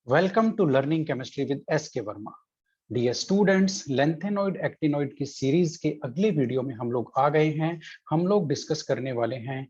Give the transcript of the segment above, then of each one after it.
Welcome to learning chemistry with S K Verma. Dear students, lanthanoid actinoid की series के अगले video में हम लोग आ गए हैं। हम लोग डिस्कस करने वाले हैं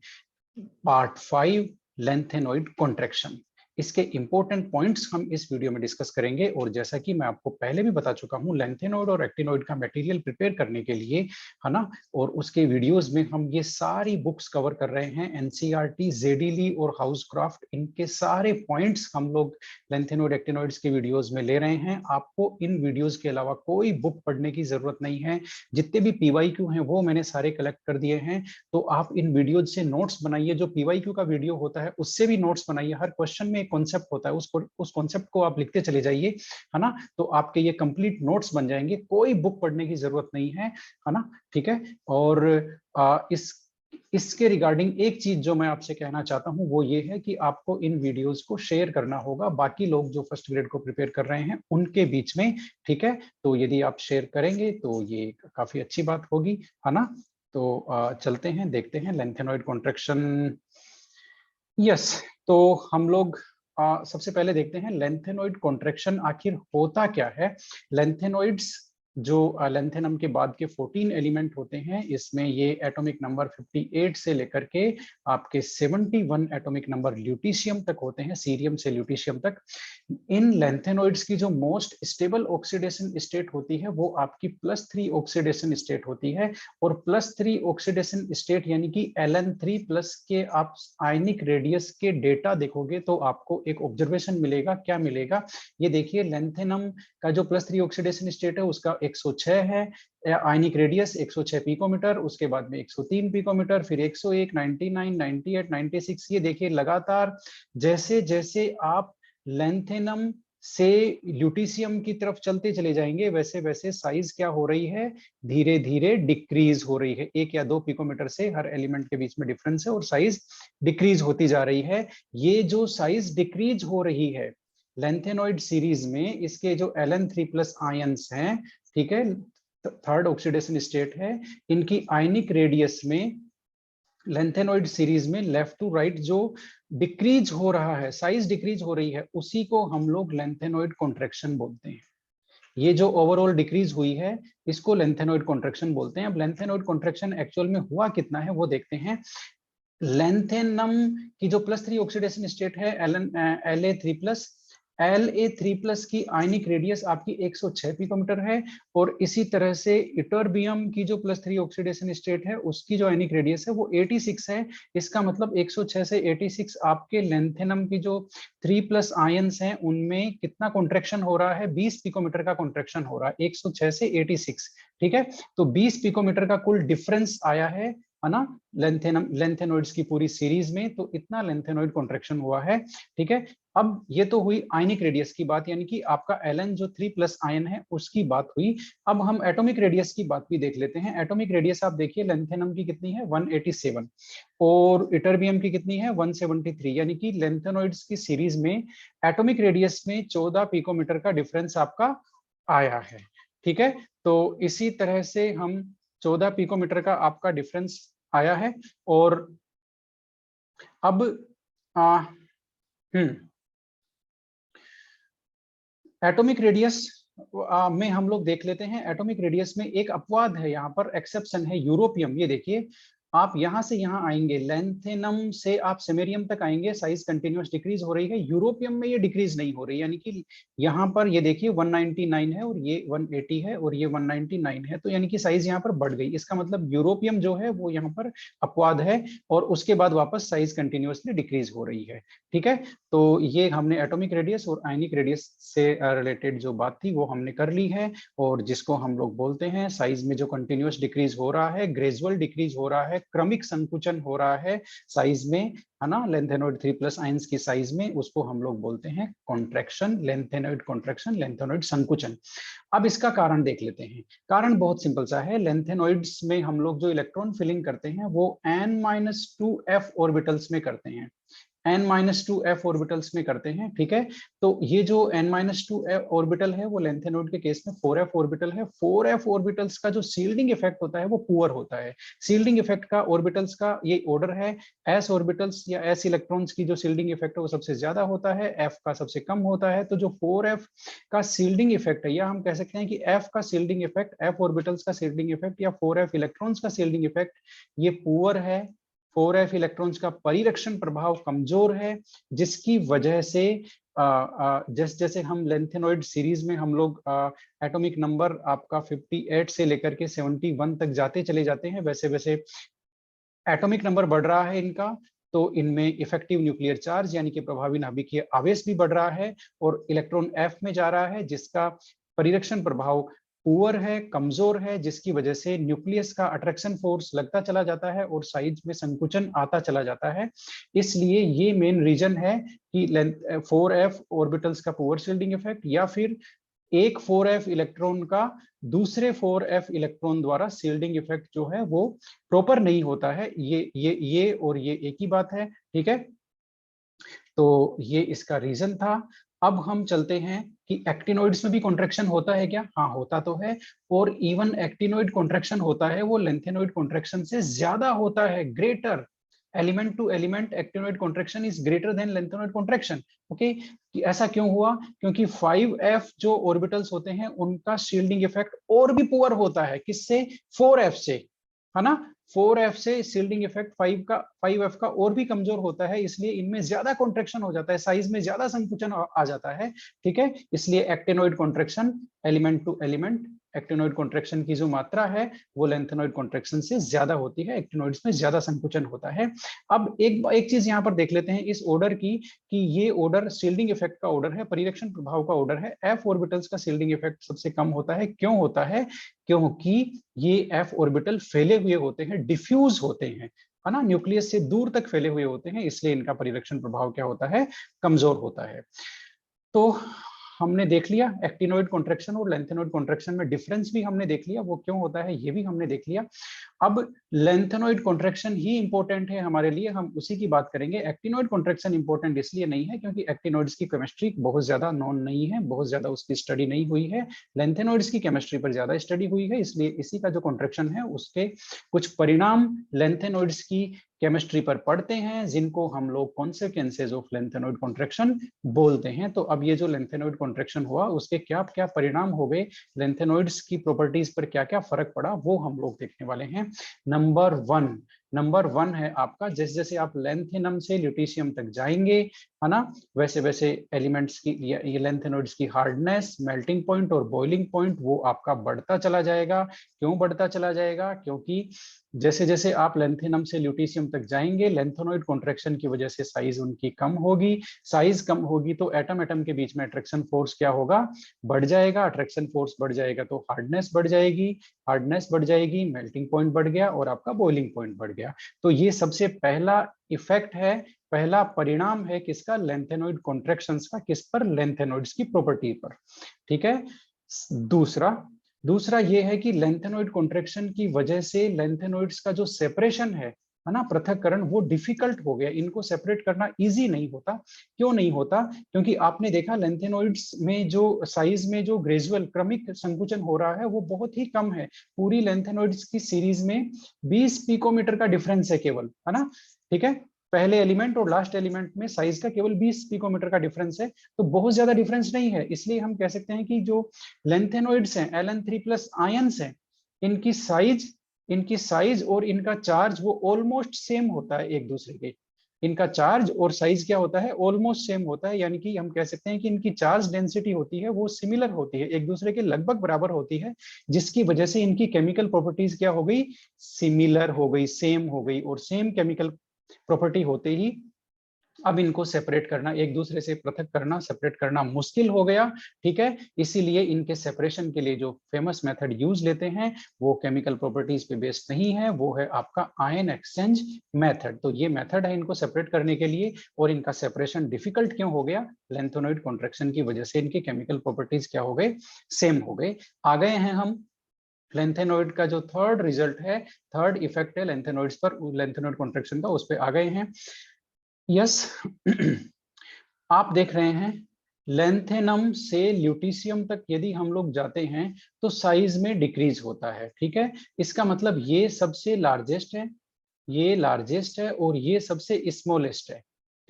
पार्ट 5 लेंथेनॉइड कॉन्ट्रैक्शन। इसके इंपॉर्टेंट पॉइंट्स हम इस वीडियो में डिस्कस करेंगे। और जैसा कि मैं आपको पहले भी बता चुका हूं, लेंथेनॉइड और एक्टिनॉइड का मटेरियल प्रिपेयर करने के लिए, है ना, और उसके वीडियोस में हम ये सारी बुक्स कवर कर रहे हैं। एनसीईआरटी, जेडीली और हाउसक्राफ्ट, इनके सारे पॉइंट्स हम लोग लेंथेनॉइड एक्टिनॉइड्स के वीडियोस में ले रहे हैं। आपको इन वीडियोस के अलावा कोई बुक पढ़ने की जरूरत नहीं है। जितने भी पीवाईक्यू हैं वो मैंने सारे कलेक्ट कर दिए हैं। तो आप इन वीडियोज से नोट्स बनाइए। जो पीवाईक्यू का वीडियो होता है उससे भी नोट्स बनाइए। हर क्वेश्चन में एक कॉन्सेप्ट होता है, उस कॉन्सेप्ट को आप लिखते चले जाइए, है ना। तो आपके ये कंप्लीट नोट्स बन जाएंगे। कोई बुक पढ़ने की जरूरत नहीं है ना। ठीक है। और इसके रिगार्डिंग एक चीज जो मैं आपसे कहना चाहता हूं वो ये है कि आपको इन वीडियोस को शेयर करना होगा बाकी लोग जो फर्स्ट ग्रेड को प्रिपेयर कर रहे हैं उनके बीच में। ठीक है। तो यदि आप शेयर करेंगे तो ये काफी अच्छी बात होगी, है ना। तो चलते हैं, देखते हैं लेंथेनॉइड कॉन्ट्रैक्शन। यस। तो हम लोग सबसे पहले देखते हैं लेंथेनॉइड कॉन्ट्रैक्शन आखिर होता क्या है। लेंथेनॉइड्स जो लेंथेनम के बाद के 14 एलिमेंट होते हैं, इसमें ये एटॉमिक नंबर 58 से लेकर के आपके 71 एटॉमिक नंबर ल्यूटीशियम तक होते हैं, सीरियम से ल्यूटीशियम तक। इन लेंथेनॉइड्स की जो मोस्ट स्टेबल ऑक्सीडेशन स्टेट होती है वो आपकी +3 ऑक्सीडेशन स्टेट होती है। और +3 ऑक्सीडेशन स्टेट यानी कि Ln3+ के आप आयनिक रेडियस के डेटा देखोगे तो आपको एक ऑब्जर्वेशन मिलेगा। क्या मिलेगा, ये देखिए। लेंथेनम का जो +3 ऑक्सीडेशन स्टेट है उसका 106 है, आयनिक रेडियस 106 पिकोमीटर, उसके बाद में 103 पिकोमीटर, फिर 101, 99, 98, 96। ये देखिए लगातार जैसे जैसे आप लेंथेनम से ल्यूटीशियम की तरफ चलते चले जाएंगे वैसे वैसे साइज क्या हो रही है, धीरे धीरे डिक्रीज हो रही है। 1 या 2 पिकोमीटर से हर एलिमेंट के बीच में डिफरेंस है और साइज डिक्रीज होती जा रही है। ये जो साइज डिक्रीज हो रही है लेंथेनॉइड सीरीज में, इसके जो Ln3+ आयंस हैं, ठीक है, थर्ड ऑक्सीडेशन स्टेट है, इनकी आयनिक रेडियस में लेंथेनॉइड सीरीज में लेफ्ट टू राइट जो डिक्रीज हो रहा है, साइज डिक्रीज हो रही है, उसी को हम लोग लेंथेनॉइड कॉन्ट्रैक्शन बोलते हैं। ये जो ओवरऑल डिक्रीज हुई है इसको लेंथेनॉइड कॉन्ट्रैक्शन बोलते हैं। अब लेंथेनॉइड कॉन्ट्रैक्शन एक्चुअल में हुआ कितना है वो देखते हैं। लेंथेनम की जो +3 ऑक्सीडेशन स्टेट है La3+, La3+ की आयनिक रेडियस आपकी 106 पिकोमीटर है। और इसी तरह से इटर्बियम की जो +3 ऑक्सीडेशन स्टेट है उसकी जो आयनिक रेडियस है वो 86 है। इसका मतलब 106 से 86 आपके लेंथेनम की जो 3+ आयंस हैं उनमें कितना कॉन्ट्रैक्शन हो रहा है, 20 पिकोमीटर का कॉन्ट्रैक्शन हो रहा है, 106 से 86। ठीक है। तो 20 पिकोमीटर का कुल डिफरेंस आया है ना, लेंथेनॉइड्स की पूरी सीरीज में। तो इतना लेंथेनॉइड कॉन्ट्रैक्शन हुआ है। ठीक है। अब ये तो हुई आयनिक रेडियस की बात, यानी कि आपका Ln जो 3+ आयन है उसकी बात हुई। अब हम एटॉमिक रेडियस की बात भी देख लेते हैं। एटॉमिक रेडियस आप देखिए, लेंथेनम की कितनी है, 187, और इटर्बियम की कितनी है, 173। यानी कि लेंथेनॉइड्स की सीरीज में एटॉमिक रेडियस में 14 पिकोमीटर का डिफरेंस आपका आया है। ठीक है। तो इसी तरह से हम 14 पिकोमीटर का आपका डिफरेंस आया है। और अब एटॉमिक रेडियस में हम लोग देख लेते हैं। एटॉमिक रेडियस में एक अपवाद है, यहाँ पर एक्सेप्शन है, यूरोपियम। ये देखिए, आप यहां से यहां आएंगे, लेंथेनम से आप सेमेरियम तक आएंगे, साइज कंटिन्यूअस डिक्रीज हो रही है। यूरोपियम में ये डिक्रीज नहीं हो रही, यानी कि यहाँ पर ये देखिए 199 है और ये 180 है और ये 199 है, तो यानी कि साइज यहाँ पर बढ़ गई। इसका मतलब यूरोपियम जो है वो यहाँ पर अपवाद है और उसके बाद वापस साइज कंटिन्यूअसली डिक्रीज हो रही है। ठीक है। तो ये हमने एटॉमिक रेडियस और आयनिक रेडियस से रिलेटेड जो बात थी वो हमने कर ली है। और जिसको हम लोग बोलते हैं साइज में जो कंटिन्यूअस डिक्रीज हो रहा है, ग्रेजुअल डिक्रीज हो रहा है, क्रमिक संकुचन हो रहा है साइज में, है ना, लेंथेनॉइड 3+ आयंस की साइज में, उसको हम लोग बोलते हैं कॉन्ट्रैक्शन, लेंथेनॉइड कॉन्ट्रैक्शन, लेंथेनॉइड संकुचन। अब इसका कारण देख लेते हैं। कारण बहुत सिंपल सा है। लेंथेनॉइड्स में हम लोग जो इलेक्ट्रॉन फिलिंग करते हैं वो n-2f ऑर्बिटल्स में करते हैं। n-2f ऑर्बिटल्स में करते हैं, ठीक है। तो ये जो n-2f ऑर्बिटल है वो लेंथेनॉइड के केस में 4f ऑर्बिटल है। 4f ऑर्बिटल्स का जो शील्डिंग इफेक्ट होता है वो पुअर होता है। शील्डिंग इफेक्ट का ऑर्बिटल्स का ये ऑर्डर है, s ऑर्बिटल्स या s इलेक्ट्रॉन्स की जो शील्डिंग इफेक्ट है वो सबसे ज्यादा होता है, f का सबसे कम होता है। तो जो 4f का शील्डिंग इफेक्ट है, या हम कह सकते हैं कि f का शील्डिंग इफेक्ट, f ऑर्बिटल्स का शील्डिंग इफेक्ट या 4f इलेक्ट्रॉन्स का शील्डिंग इफेक्ट ये पुअर है। 4f इलेक्ट्रॉन्स का परिरक्षण प्रभाव कमजोर है, जिसकी वजह से जैसे जैसे हम लेंथेनॉइड सीरीज में हम लोग एटॉमिक नंबर आपका 58 से लेकर के 71 तक जाते चले जाते हैं, वैसे वैसे एटॉमिक नंबर बढ़ रहा है इनका, तो इनमें इफेक्टिव न्यूक्लियर चार्ज यानी कि प्रभावी नाभिकीय आवेश भी बढ़ रहा है और इलेक्ट्रॉन एफ में जा रहा है, जिसका परिरक्षण प्रभाव पुअर है, कमजोर है, जिसकी वजह से न्यूक्लियस का अट्रैक्शन फोर्स लगता चला जाता है और साइज में संकुचन आता चला जाता है। इसलिए ये मेन रीजन है कि 4f ऑर्बिटल्स का पुअर शील्डिंग इफेक्ट, या फिर एक 4f इलेक्ट्रॉन का दूसरे 4f इलेक्ट्रॉन द्वारा शील्डिंग इफेक्ट जो है वो प्रॉपर नहीं होता है। ये और ये एक ही बात है, ठीक है। तो ये इसका रीजन था। अब हम चलते हैं कि एक्टिनोइड्स में भी कॉन्ट्रैक्शन होता है क्या? हाँ, होता तो है। और इवन एक्टिनोइड कॉन्ट्रैक्शन होता है वो लेंथेनोइड कॉन्ट्रैक्शन से ज्यादा होता है, greater. Element to element actinoid contraction is greater than lanthanoid contraction. Okay, कि ऐसा क्यों हुआ? क्योंकि 5f जो ऑर्बिटल्स होते हैं उनका शील्डिंग इफेक्ट और भी पुअर होता है, किससे? 4f से, है ना। 4f से शील्डिंग इफेक्ट 5f का और भी कमजोर होता है, इसलिए इनमें ज्यादा कॉन्ट्रैक्शन हो जाता है, साइज में ज्यादा संकुचन आ जाता है, ठीक है। इसलिए actinoid contraction, element to element actinoid contraction की जो मात्रा है वो लेंथेनोइड कॉन्ट्रैक्शन से ज्यादा होती है, एक्टिनोइड्स में ज्यादा संकुचन होता है। अब एक चीज यहाँ पर देख लेते हैं इस ऑर्डर की, कि ये ऑर्डर शील्डिंग इफेक्ट का ऑर्डर है, परिरक्षण प्रभाव का ऑर्डर है। एफ ऑर्बिटल्स का शील्डिंग इफेक्ट सबसे कम होता है। क्यों होता है? क्योंकि ये एफ ऑर्बिटल फैले हुए होते हैं, डिफ्यूज होते हैं, है ना, न्यूक्लियस से दूर तक फैले हुए होते हैं, इसलिए इनका परिरक्षण प्रभाव क्या होता है? कमजोर होता है। तो हमने देख लिया एक्टिनोइड कॉन्ट्रैक्शन और लेंथेनोइड कॉन्ट्रैक्शन में डिफरेंस भी हमने देख लिया, वो क्यों होता है ये भी हमने देख लिया। अब लेंथेनोइड कॉन्ट्रैक्शन ही इंपॉर्टेंट है हमारे लिए, हम उसी की बात करेंगे। एक्टिनोइड कॉन्ट्रैक्शन इंपॉर्टेंट इसलिए नहीं है क्योंकि एक्टिनोइड्स की केमिस्ट्री बहुत ज्यादा नॉन नहीं है, बहुत ज्यादा उसकी स्टडी नहीं हुई है। लेंथेनोइड्स की केमिस्ट्री पर ज्यादा स्टडी हुई है, इसलिए इसी का जो कॉन्ट्रैक्शन है उसके कुछ परिणाम लेंथेनोइड्स की केमिस्ट्री पर पढ़ते हैं, जिनको हम लोग कॉन्सिक्वेंसेज ऑफ लेंथेनोइड कॉन्ट्रैक्शन बोलते हैं। तो अब ये जो लेंथेनोइड कॉन्ट्रैक्शन हुआ उसके क्या क्या परिणाम हो गए, लेंथेनोइड्स की प्रॉपर्टीज पर क्या क्या फर्क पड़ा, वो हम लोग देखने वाले हैं। नंबर वन है आपका, जैसे जैसे आप लेंथेनम से ल्यूटीशियम तक जाएंगे, है ना, वैसे वैसे एलिमेंट्स की ये लेंथेनोइड्स की हार्डनेस, मेल्टिंग पॉइंट और बॉइलिंग पॉइंट वो आपका बढ़ता चला जाएगा। क्यों बढ़ता चला जाएगा? क्योंकि जैसे जैसे आप लेंथेनम से ल्यूटीशियम तक जाएंगे, लेंथेनोइड कॉन्ट्रैक्शन की वजह से साइज उनकी कम होगी। साइज कम होगी तो एटम एटम के बीच में अट्रैक्शन फोर्स क्या होगा? बढ़ जाएगा। अट्रैक्शन फोर्स बढ़ जाएगा तो हार्डनेस बढ़ जाएगी, हार्डनेस बढ़ जाएगी, मेल्टिंग पॉइंट बढ़ गया और आपका बॉइलिंग पॉइंट बढ़ गया। तो ये सबसे पहला इफेक्ट है, पहला परिणाम है किसका? लेंथेनोइड कॉन्ट्रैक्शंस का। किस पर? लेंथेनोइड्स की प्रॉपर्टी पर, ठीक है। दूसरा ये है कि लेंथेनोइड कॉन्ट्रैक्शन की वजह से लेंथेनोइड्स का जो सेपरेशन है ना, पृथक्करण, वो डिफिकल्ट हो गया। इनको सेपरेट करना इजी नहीं होता। क्यों नहीं होता? क्योंकि आपने देखा लेंथेनोइड्स में जो साइज में जो ग्रेजुअल क्रमिक संकुचन हो रहा है वो बहुत ही कम है। पूरी लेंथेनोइड्स की सीरीज में 20 पिकोमीटर का डिफरेंस है केवल, है ना, ठीक है। पहले एलिमेंट और लास्ट एलिमेंट में साइज का केवल 20 पिकोमीटर का डिफरेंस है, तो बहुत ज्यादा डिफरेंस नहीं है। इसलिए हम कह सकते हैं कि जो लेंथेनोइड्स हैं, Ln3+ आयंस हैं, इनकी साइज और इनका चार्ज वो ऑलमोस्ट सेम होता है एक दूसरे के। इनका चार्ज और साइज क्या होता है? ऑलमोस्ट सेम होता है, यानी कि हम कह सकते हैं कि इनकी चार्ज डेंसिटी होती है वो सिमिलर होती है, एक दूसरे के लगभग बराबर होती है, जिसकी वजह से इनकी केमिकल प्रॉपर्टीज क्या हो गई? सिमिलर हो गई, सेम हो गई। और सेम केमिकल प्रॉपर्टी होते ही अब इनको सेपरेट करना, एक दूसरे से पृथक करना, सेपरेट करना मुश्किल हो गया, ठीक है। इसीलिए इनके सेपरेशन के लिए जो फेमस मेथड यूज लेते हैं वो केमिकल प्रॉपर्टीज पे बेस्ड नहीं है, वो है आपका आयन एक्सचेंज मेथड। तो ये मेथड है इनको सेपरेट करने के लिए, और इनका सेपरेशन डिफिकल्ट क्यों हो गया? लेंथेनोइड कॉन्ट्रैक्शन की वजह से इनके केमिकल प्रॉपर्टीज क्या हो गए? सेम हो गए। आ गए हैं हम लेंथेनोइड का जो थर्ड रिजल्ट है, थर्ड इफेक्ट है लेंथेनोइड्स पर, लेंथेनोइड कॉन्ट्रैक्शन का, उस पर आ गए हैं। यस आप देख रहे हैं लेंथेनम से ल्यूटीशियम तक यदि हम लोग जाते हैं तो साइज में डिक्रीज होता है, ठीक है। इसका मतलब ये सबसे लार्जेस्ट है, ये लार्जेस्ट है और ये सबसे स्मॉलेस्ट है,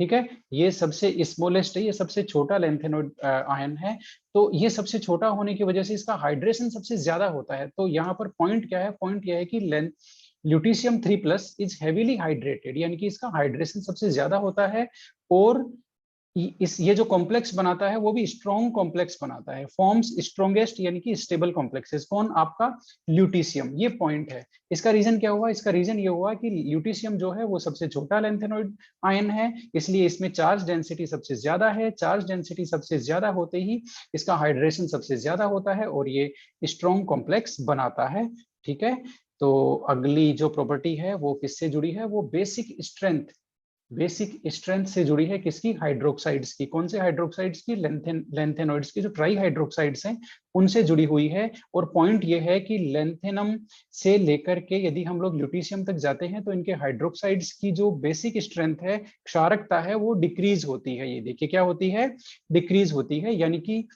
ठीक है। ये सबसे स्मॉलेस्ट है, ये सबसे छोटा लेंथेनोइड आयन है। तो ये सबसे छोटा होने की वजह से इसका हाइड्रेशन सबसे ज्यादा होता है। तो यहाँ पर पॉइंट क्या है, पॉइंट यह है कि ल्यूटीशियम 3+ इज हेवीली हाइड्रेटेड, यानी कि इसका हाइड्रेशन सबसे ज्यादा होता है। और ये जो कॉम्प्लेक्स बनाता है वो भी स्ट्रॉन्ग कॉम्प्लेक्स बनाता है, फॉर्म्स स्ट्रॉन्गेस्ट यानी कि स्टेबल कॉम्प्लेक्सेस। कौन? आपका ल्यूटीशियम। ये पॉइंट है। इसका रीजन क्या हुआ? इसका रीजन ये हुआ कि ल्यूटीशियम जो है वो सबसे छोटा लेंथेनॉइड आयन है, इसलिए इसमें चार्ज डेंसिटी सबसे ज्यादा है। चार्ज डेंसिटी सबसे ज्यादा होते ही इसका हाइड्रेशन सबसे ज्यादा होता है और ये स्ट्रॉन्ग कॉम्प्लेक्स बनाता है, ठीक है। तो अगली जो प्रॉपर्टी है वो किससे जुड़ी है? वो बेसिक स्ट्रेंथ, बेसिक स्ट्रेंथ से जुड़ी है। किसकी? हाइड्रोक्साइड्स की। कौन से हाइड्रोक्साइड्स की? लेंथेनॉइड्स की, जो ट्राई हाइड्रोक्साइड्स हैं उनसे जुड़ी हुई है। और पॉइंट ये है कि लेंथेनम से लेकर के यदि हम लोग ल्यूटीशियम तक जाते हैं तो इनके हाइड्रोक्साइड्स की जो बेसिक स्ट्रेंथ है, क्षारकता है, वो डिक्रीज होती है। ये देखिए क्या होती है? डिक्रीज होती है। यानी कि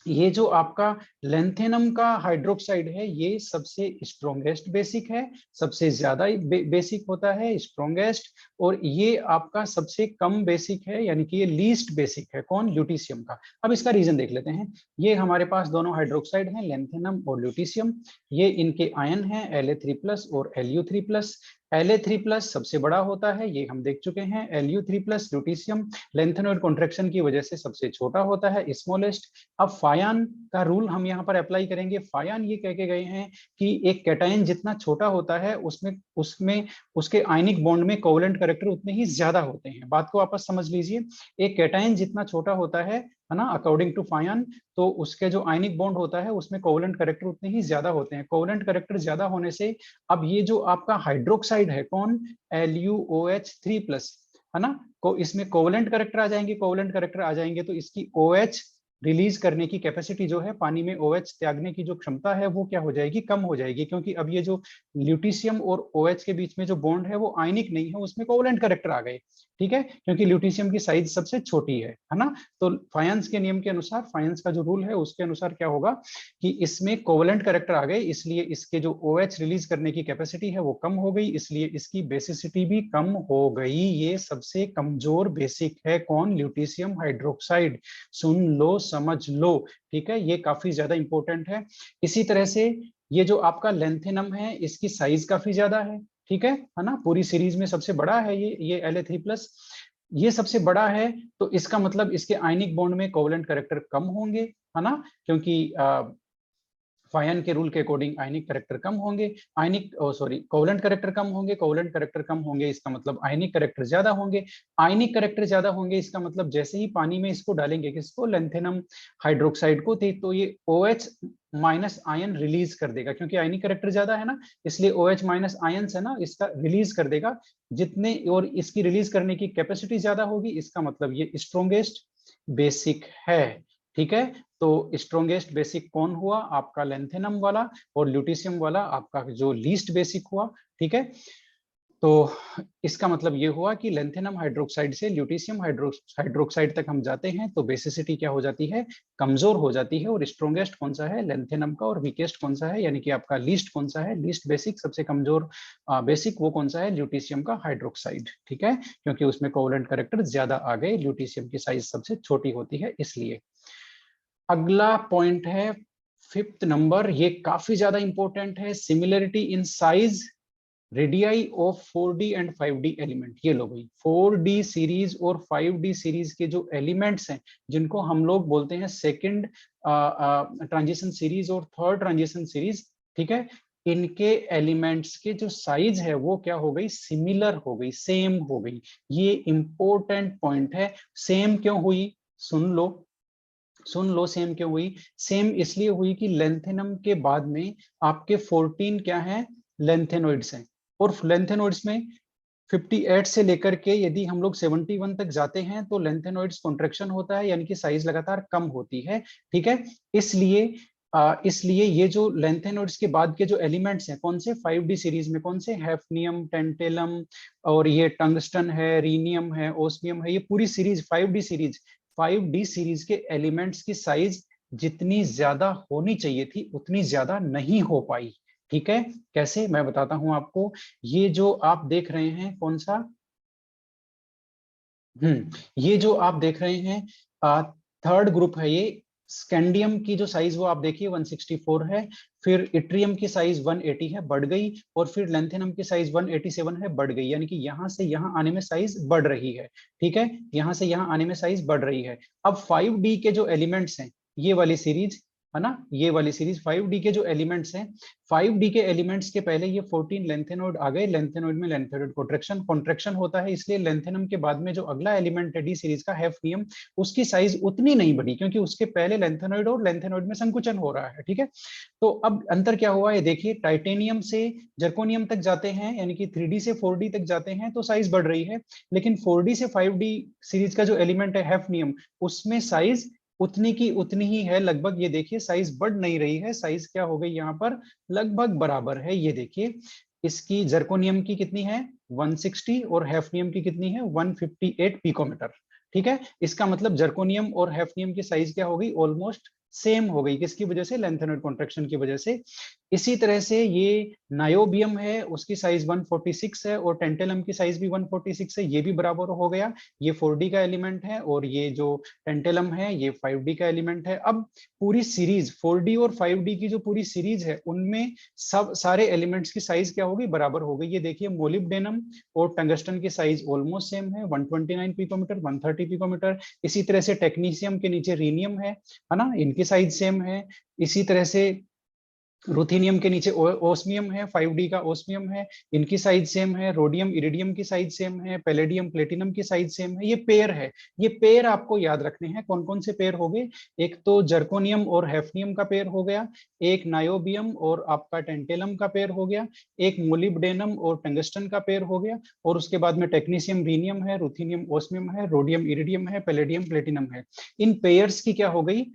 ये जो आपका लेंथेनम का हाइड्रोक्साइड है ये सबसे स्ट्रॉन्गेस्ट बेसिक है, सबसे ज्यादा बेसिक होता है, स्ट्रॉन्गेस्ट। और ये आपका सबसे कम बेसिक है, यानी कि ये लीस्ट बेसिक है। कौन? ल्यूटीशियम का। अब इसका रीजन देख लेते हैं। ये हमारे पास दोनों हाइड्रोक्साइड हैं, लेंथेनम और ल्यूटीशियम। ये इनके आयन हैं La3+ और Lu3+। La3+ सबसे बड़ा होता है, ये हम देख चुके हैं। Lu3+ ल्यूटीशियम लेंथेनॉइड कॉन्ट्रैक्शन की वजह से सबसे छोटा होता है, स्मॉलेस्ट। अब फायान का रूल हम यहाँ पर अप्लाई करेंगे। फायान ये कह के गए हैं कि एक कैटायन जितना छोटा होता है उसमें उसमें उसके आयनिक बॉन्ड में कोवेलेंट कैरेक्टर उतने ही ज्यादा होते हैं। बात को वापस समझ लीजिए। एक कैटायन जितना छोटा होता है ना, अकॉर्डिंग टू फायान, तो उसके जो आयनिक बॉन्ड होता है उसमें कोवेलेंट कैरेक्टर उतने ही ज्यादा होते हैं। कोवेलेंट कैरेक्टर ज्यादा होने से अब ये जो आपका हाइड्रोक्साइड है, कौन? LuOH3+, है ना, को इसमें कोवेलेंट कैरेक्टर आ जाएंगे। कोवेलेंट कैरेक्टर आ जाएंगे तो इसकी OH रिलीज करने की कैपेसिटी जो है, पानी में OH त्यागने की जो क्षमता है वो क्या हो जाएगी? कम हो जाएगी। क्योंकि अब ये जो ल्यूटीशियम और OH के बीच में जो बॉन्ड है वो आयनिक नहीं है, उसमें कोवेलेंट कैरेक्टर आ गए, ठीक है। क्योंकि ल्यूटीशियम की साइज सबसे छोटी है ना। तो फायंस के नियम के अनुसार, फायंस का जो रूल है उसके अनुसार क्या होगा कि इसमें कोवेलेंट कैरेक्टर आ गए, इसलिए इसके जो OH रिलीज करने की कैपेसिटी है वो कम हो गई, इसलिए इसकी बेसिसिटी भी कम हो गई। ये सबसे कमजोर बेसिक है। कौन? ल्यूटीशियम हाइड्रोक्साइड। सुन लो, समझ लो, ठीक है। ये काफी ज्यादा इंपॉर्टेंट है। इसी तरह से ये जो आपका लेंथेनम है इसकी साइज काफी ज्यादा है ना। पूरी सीरीज में सबसे बड़ा है ये La3+, ये सबसे बड़ा है। तो इसका मतलब इसके आयनिक बॉन्ड में कोवेलेंट कैरेक्टर कम होंगे, है ना, क्योंकि फायन के रूल के अकॉर्डिंग आयनिक कैरेक्टर कम होंगे, कोवेलेंट कैरेक्टर कम होंगे। कोवेलेंट कैरेक्टर कम होंगे इसका मतलब आयनिक कैरेक्टर ज्यादा होंगे। आयनिक कैरेक्टर ज्यादा होंगे इसका मतलब जैसे ही पानी में इसको डालेंगे, किसको? लेंथेनम हाइड्रोक्साइड को, तो ये OH माइनस आयन रिलीज कर देगा, क्योंकि आयनिक कैरेक्टर ज्यादा है ना, इसलिए OH माइनस आयन है ना, इसका रिलीज कर देगा जितने, और इसकी रिलीज करने की कैपेसिटी ज्यादा होगी। इसका मतलब ये स्ट्रॉन्गेस्ट बेसिक है, ठीक है। तो स्ट्रॉन्गेस्ट बेसिक कौन हुआ? आपका लेंथेनम वाला, और ल्यूटीशियम वाला आपका जो लीस्ट बेसिक हुआ, ठीक है। तो इसका मतलब ये हुआ कि लेंथेनम हाइड्रोक्साइड से ल्यूटीशियम हाइड्रोक्साइड तक हम जाते हैं तो बेसिसिटी क्या हो जाती है? कमजोर हो जाती है। और स्ट्रॉन्गेस्ट कौन सा है? लेंथेनम का। और वीकेस्ट कौन सा है, यानी कि आपका लीस्ट कौन सा है? लीस्ट बेसिक, सबसे कमजोर बेसिक वो कौन सा है? ल्यूटीशियम का हाइड्रोक्साइड, ठीक है। क्योंकि उसमें कोवेलेंट कैरेक्टर ज्यादा आ गए, ल्यूटीशियम की साइज सबसे छोटी होती है इसलिए। अगला पॉइंट है 5th नंबर, ये काफी ज्यादा इंपॉर्टेंट है। Similarity in size radii of 4D and 5D element. ये लो भाई, 4D सीरीज और 5D सीरीज के जो एलिमेंट्स हैं, जिनको हम लोग बोलते हैं सेकंड ट्रांजिशन सीरीज और थर्ड ट्रांजिशन सीरीज, ठीक है, इनके एलिमेंट्स के जो साइज है वो क्या हो गई? सिमिलर हो गई, सेम हो गई। ये इंपॉर्टेंट पॉइंट है। सेम क्यों हुई? सुन लो, सेम क्यों हुई? सेम इसलिए हुई कि लेंथेनम के बाद में आपके 14 क्या है? लेंथेनोइड्स हैं। और लेंथेनोइड्स में 58 से लेकर के यदि हम लोग 71 तक जाते हैं तो लेंथेनोइड्स कॉन्ट्रैक्शन होता है, यानी कि साइज लगातार कम होती है, ठीक है। इसलिए इसलिए ये जो लैंथेनोइड्स के बाद के जो एलिमेंट्स हैं, कौन से 5D सीरीज में, कौन से हैफनियम, टेंटेलम और ये टंगस्टन है, रीनियम है, ओस्मियम है, ये पूरी सीरीज 5D सीरीज के एलिमेंट्स की साइज जितनी ज्यादा होनी चाहिए थी उतनी ज्यादा नहीं हो पाई। ठीक है, कैसे, मैं बताता हूं आपको। ये जो आप देख रहे हैं कौन सा, ये जो आप देख रहे हैं थर्ड ग्रुप है ये। स्कैंडियम की जो साइज वो आप देखिए 164 है, फिर इट्रियम की साइज 180 है, बढ़ गई, और फिर लेंथेनम की साइज 187 है, बढ़ गई, यानी कि यहां से यहां आने में साइज बढ़ रही है। ठीक है, यहां से यहां आने में साइज बढ़ रही है। अब 5D के जो एलिमेंट्स हैं, ये वाली सीरीज है ना, ये वाली सीरीज 5D के जो एलिमेंट्स हैं, 5D के एलिमेंट्स के पहले ये 14 लेंथेनोइड आ गए। लेंथेनोइड में लेंथेनोइड कॉन्ट्रैक्शन होता है, इसलिए लेंथेनम के बाद में जो अगला एलिमेंट है डी सीरीज का, हैफनियम, उसकी साइज उतनी नहीं बढ़ी क्योंकि उसके पहले लेंथेनोइड और लेंथेनोइड में संकुचन हो रहा है। ठीक है, तो अब अंतर क्या हुआ है, देखिए, टाइटेनियम से जर्कोनियम तक जाते हैं, यानी कि 3D से 4D तक जाते हैं तो साइज बढ़ रही है, लेकिन 4D से 5D सीरीज का जो एलिमेंट है हैफनियम, उसमें साइज उतनी की उतनी ही है लगभग। ये देखिए, साइज बढ़ नहीं रही है, साइज क्या हो गई यहाँ पर, लगभग बराबर है। ये देखिए, इसकी जर्कोनियम की कितनी है 160 और हैफनियम की कितनी है 158 पिकोमीटर। ठीक है, इसका मतलब जर्कोनियम और हैफनियम की साइज क्या हो गई, ऑलमोस्ट सेम हो गई। किसकी वजह से, लेंथेनोइड कॉन्ट्रैक्शन की वजह से। इसी तरह से ये नायोबियम है, उसकी साइज 146 है, और टेंटेलम की साइज भी 146 है, ये भी बराबर हो गया। ये 4D का एलिमेंट है और ये जो टेंटेलम है ये 5D का एलिमेंट है। अब पूरी सीरीज 4D और 5D की जो पूरी सीरीज है, उनमें सब सारे एलिमेंट्स की साइज क्या होगी, बराबर हो गई। ये देखिए, मोलिब्डेनम और टंगस्टन की साइज ऑलमोस्ट सेम है, 129 पिकोमीटर, 130 पिकोमीटर। इसी तरह से टेक्नीशियम के नीचे रीनियम है ना, इनकी साइज सेम है। इसी तरह से रुथेनियम के नीचे ओस्मियम है, 5D का ओस्मियम है, इनकी साइज सेम है। रोडियम इरिडियम की साइज सेम है, पैलेडियम प्लेटिनम की साइज सेम है। ये पेयर है, ये पेयर आपको याद रखने हैं। कौन कौन से पेयर हो गए, एक तो जर्कोनियम और हैफनियम का पेयर हो गया, एक नायोबियम और आपका टेंटेलम का पेयर हो गया, एक मोलिब्डेनम और टंगस्टन का पेयर हो गया, और उसके बाद में टेक्नीशियम रीनियम है, रुथेनियम ओस्मियम है, रोडियम इरिडियम है, पैलेडियम प्लेटिनम है। इन पेयर्स की क्या हो गई,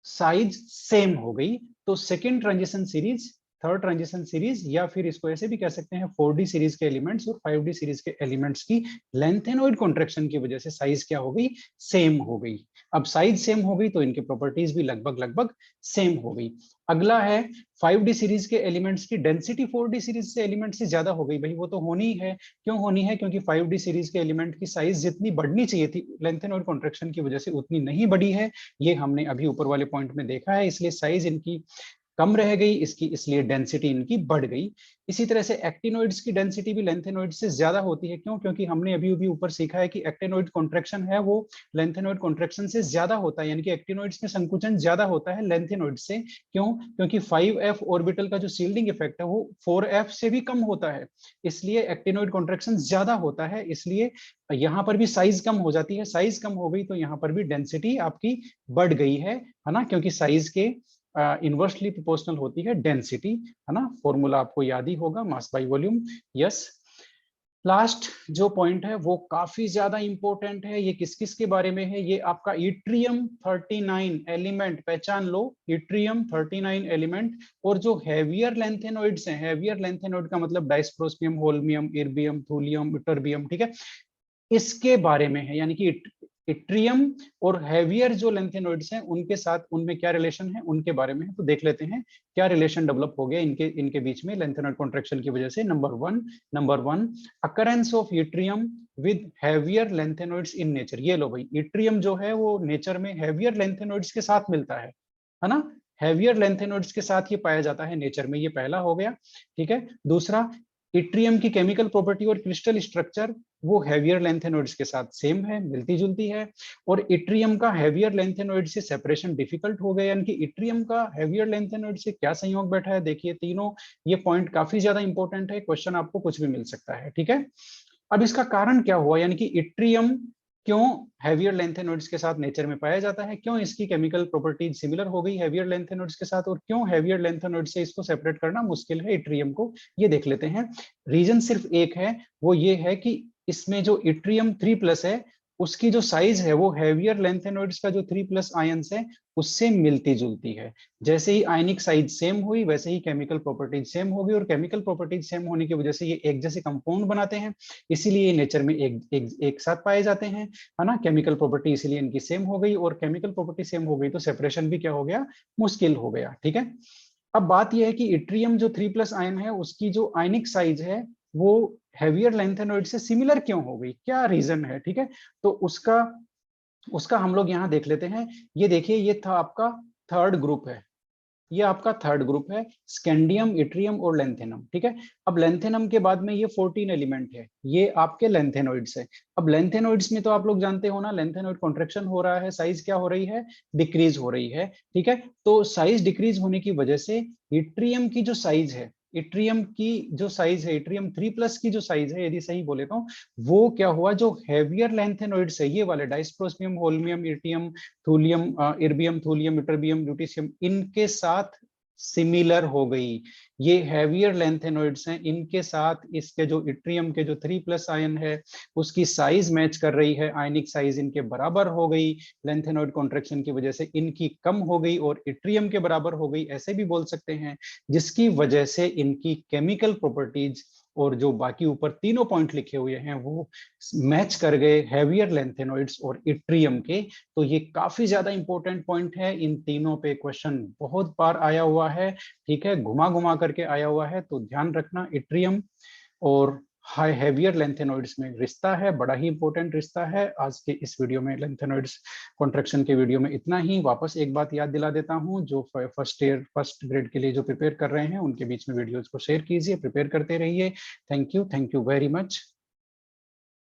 साइज सेम हो गई। तो second transition series, third transition series, या फिर इसको ऐसे भी कह सकते हैं 4D सीरीज के एलिमेंट्स और 5D सीरीज के एलिमेंट्स की लेंथेनोइड कॉन्ट्रैक्शन की वजह से साइज क्या हो गई, सेम हो गई। अब साइज सेम हो गई तो इनकी प्रॉपर्टीज भी लगभग लगभग सेम हो गई। अगला है 5D सीरीज के एलिमेंट्स की डेंसिटी 4D सीरीज से एलिमेंट से ज्यादा हो गई। भाई वो तो होनी ही है, क्यों होनी है, क्योंकि 5D सीरीज के एलिमेंट की साइज जितनी बढ़नी चाहिए थी लेंथेनोइड कॉन्ट्रैक्शन की वजह से उतनी नहीं बढ़ी है। ये हमने अभी ऊपर वाले पॉइंट में देखा है, इसलिए साइज इनकी कम रह गई इसकी, इसलिए डेंसिटी इनकी बढ़ गई। इसी तरह से एक्टिनोइड्स की डेंसिटी भी लेंथेनोइड से ज्यादा होती है। क्यों, क्योंकि हमने अभी अभी ऊपर सीखा है कि एक्टिनोइड कॉन्ट्रैक्शन है वो लेंथेनोइड कॉन्ट्रैक्शन से ज्यादा होता है, यानी कि एक्टिनोइड्स में संकुचन ज्यादा होता है लेंथेनोइड से। क्यों, क्योंकि 5f ऑर्बिटल का जो शील्डिंग इफेक्ट है वो 4f से भी कम होता है, इसलिए एक्टिनोइड कॉन्ट्रैक्शन ज्यादा होता है, इसलिए यहाँ पर भी साइज कम हो जाती है। साइज कम हो गई तो यहाँ पर भी डेंसिटी आपकी बढ़ गई है ना, क्योंकि साइज के इनवर्सली प्रोपोर्शनल होती है डेंसिटी, है ना। फॉर्मूला आपको याद ही होगा, mass by volume. Yes, last जो पॉइंट है वो काफी ज्यादा इंपॉर्टेंट है। ये किस किस के बारे में है, ये आपका इट्रियम 39 एलिमेंट, पहचान लो, इट्रियम 39 एलिमेंट। और जो हैवियर लेंथेनोइड्स हैं, हैवियर लेंथेनोइड का मतलब डाइस्प्रोस्पियम, होल्मियम, इर्बियम, थूलियम, इटरबियम, ठीक है, इसके बारे में है। यानी कि इट्रियम और हैवियर जो लेंथेनोइड्स हैं उनके साथ उनमें क्या रिलेशन है, उनके बारे में है। तो देख लेते हैं क्या रिलेशन डेवलप हो गया इनके बीच में लेंथेनोइड कॉन्ट्रैक्शन की वजह से। Number one, occurrence of yttrium with heavier lanthanoids in nature. ये लो भाई, इट्रियम जो है वो नेचर में हैवियर लेंथेनोइड्स के साथ मिलता है ना, हैवियर लेंथेनोइड्स के साथ ये पाया जाता है नेचर में। ये पहला हो गया, ठीक है। दूसरा, इट्रियम की केमिकल प्रॉपर्टी और क्रिस्टल स्ट्रक्चर वो हैवियर लेंथेनोइड्स के साथ सेम है, मिलती जुलती है। और इट्रियम का हैवियर लेंथेनोइड से सेपरेशन डिफिकल्ट हो गया, यानी कि इट्रियम का हैवियर लेंथेनोइड से क्या संयोग बैठा है, देखिए तीनों ये पॉइंट काफी ज्यादा इंपॉर्टेंट है, क्वेश्चन आपको कुछ भी मिल सकता है, ठीक है। अब इसका कारण क्या हुआ, यानी कि इट्रियम क्यों हैवियर लेंथेनोइड्स के साथ नेचर में पाया जाता है, क्यों इसकी केमिकल प्रॉपर्टीज सिमिलर हो गई हैवियर लेंथेनोइड्स के साथ, और क्यों हैवियर लेंथेनोइड से इसको सेपरेट करना मुश्किल है इट्रियम को, ये देख लेते हैं। रीजन सिर्फ एक है, वो ये है कि इसमें जो इट्रियम 3+ है उसकी जो साइज है वो हेवियर लैंथेनॉइड्स का जो 3+ आयंस है उससे मिलती जुलती है। जैसे ही आयनिक साइज सेम हुई वैसे ही केमिकल प्रॉपर्टीज सेम होगी, और केमिकल प्रॉपर्टीज सेम होने की वजह से ये एक जैसे कंपाउंड बनाते हैं, इसीलिए ये नेचर में एक साथ पाए जाते हैं, है ना। केमिकल प्रॉपर्टी इसीलिए इनकी सेम हो गई, और केमिकल प्रॉपर्टी सेम हो गई तो सेपरेशन भी क्या हो गया, मुश्किल हो गया। ठीक है। अब बात यह है कि इट्रियम जो 3+ आयन है उसकी जो आयनिक साइज है वो हेवियर लैंथेनॉइड से सिमिलर क्यों हो गई, क्या रीजन है। ठीक है, तो उसका उसका हम लोग यहाँ देख लेते हैं। ये देखिए, ये था आपका थर्ड ग्रुप है, ये आपका थर्ड ग्रुप है, स्कैंडियम, इट्रियम और लेंथेनम। ठीक है। अब लेंथेनम के बाद में ये 14 एलिमेंट है, ये आपके लेंथेनॉइड्स है। अब लेंथेनॉइड्स में तो आप लोग जानते हो ना, लेंथेनॉइड कॉन्ट्रेक्शन हो रहा है, साइज क्या हो रही है, डिक्रीज हो रही है। ठीक है, तो साइज डिक्रीज होने की वजह से इट्रियम की जो साइज है, इट्रियम की जो साइज है, इट्रियम 3+ की जो साइज है, यदि सही बोले तो वो क्या हुआ, जो हेवियर लेंथेनॉइड्स है ये वाले डाइस्प्रोस्मियम, होल्मियम, इटियम, थूलियम, इर्बियम, थूलियम, यूटरबियम, ल्यूटीशियम, इनके साथ सिमिलर हो गई। ये हेवियर लेंथेनॉइड्स हैं, इनके साथ इसके जो इट्रियम के जो 3+ आयन है उसकी साइज मैच कर रही है, आयनिक साइज इनके बराबर हो गई, लेंथेनॉइड कॉन्ट्रैक्शन की वजह से इनकी कम हो गई और इट्रियम के बराबर हो गई, ऐसे भी बोल सकते हैं, जिसकी वजह से इनकी केमिकल प्रॉपर्टीज और जो बाकी ऊपर तीनों पॉइंट लिखे हुए हैं वो मैच कर गए हेवियर लेंथेनॉइड्स और इट्रियम के। तो ये काफी ज्यादा इंपॉर्टेंट पॉइंट है, इन तीनों पे क्वेश्चन बहुत बार आया हुआ है। ठीक है, घुमा घुमा करके आया हुआ है, तो ध्यान रखना, इट्रियम और हाई हेवियर लेंथेनॉइड्स में रिश्ता है, बड़ा ही इंपॉर्टेंट रिश्ता है। आज के इस वीडियो में लेंथेनॉइड्स कॉन्ट्रैक्शन के वीडियो में इतना ही। वापस एक बात याद दिला देता हूं, जो फर्स्ट ग्रेड के लिए जो प्रिपेयर कर रहे हैं उनके बीच में वीडियोज को शेयर कीजिए, प्रिपेयर करते रहिए। Thank you very much.